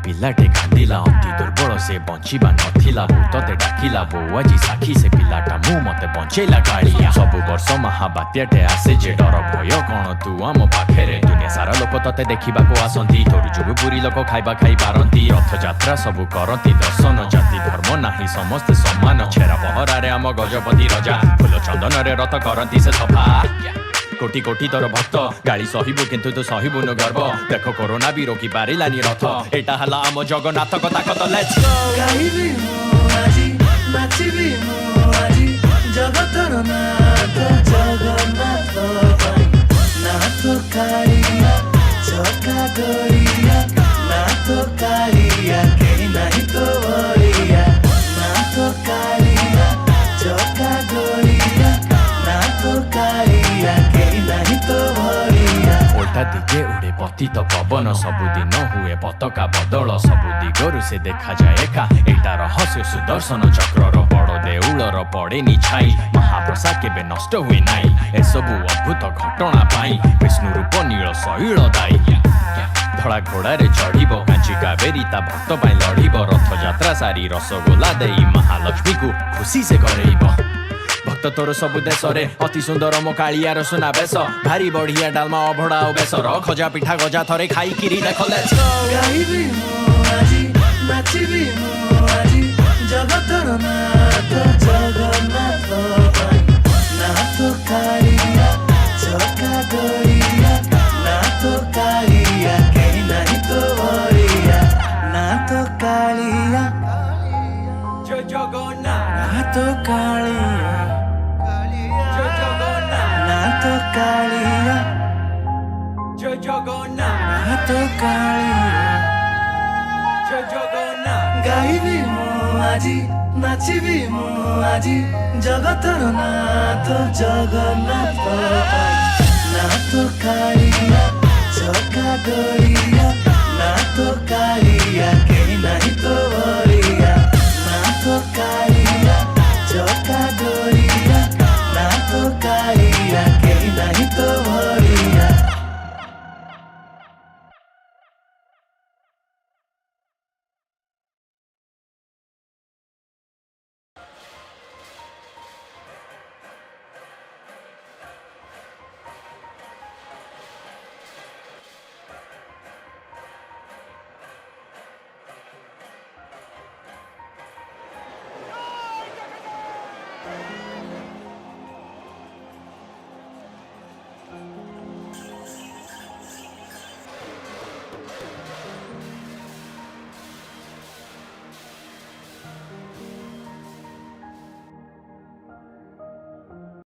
पिलाटे कांदिला अति दुर्बल से बंचिबा नथिला तते डाकिला बो आज साखी से पिलाटा मु मते बंचेला कालिया सब वर्ष महाबात्याटे आसे जे डर भय कौन तू आम पाखेरे दुनिया सारा लोक तते देखा आसती तोर जो पुरी लोक खाइबा खाई पारती रथ यात्रा सब करती दर्शन जाति धर्म नाही समस्ते समान छेरा पहरारे आम गजपति रजा फूल चंदन रे रथ करती से सफा कोटी कोटी तोर भक्त गाड़ी सहिबु किंतु तू सहिबुनु गर्व देख कोरोना भी रोकी पारिलानी रथ एटा हला आम जगन्नाथ कथा कत लेट्स गो गाइबी मु आजी नाचिबी मु आजी जगतर नाथ जगन्नाथ भाई नाथ कालिया चका गड़िया नाथ कालिया केही नाही तो बड़िया नाथ कालिया चका गड़िया नाथ कालिया केही नाही तो बड़िया ओल्टा दिगे उड़े पतित पवन सबुदिन हुए पताका बदल सबु दिगरु से देखा जाए का एटा रहस्य सुदर्शन चक्रर बड़ देउलर पड़ेनी छाई महाप्रसाद केबे नष्ट हुए नाई एसबु अद्भुत घटना पाई विष्णु रूप नील शैल दाई धड़ा घोड़े चढ़ब कांची कावेरी ता भक्त पाई लड़ब रथ यात्रा सारी रसगोला देई महालक्ष्मी को खुशी से करेब भक्त तोर सबु देश रे अति सुंदर मो कालियार सुना बेस भारी बढ़िया डालमा अभड़ा और बेसर खजा पिठा गजा थरे खाई किरी देख लेट्स गो गाइबी मु आजी नाचिबी मु आजी जगतर नाथ जगन्नाथ भाई नाथ कालिया चका गड़िया नाथ कालिया केही नाही तो बड़िया नाथ कालिया जय जगन्नाथ नाथ कालिया जय जगन्नाथ नाथ कालिया जय जगन्नाथ नाथ कालिया जय जगन्नाथ गाइबी मु आजी नाचिबी मु आजी जगतर नाथ जगन्नाथ भाई नाथ कालिया चका गड़िया नाथ कालिया केही नाही तो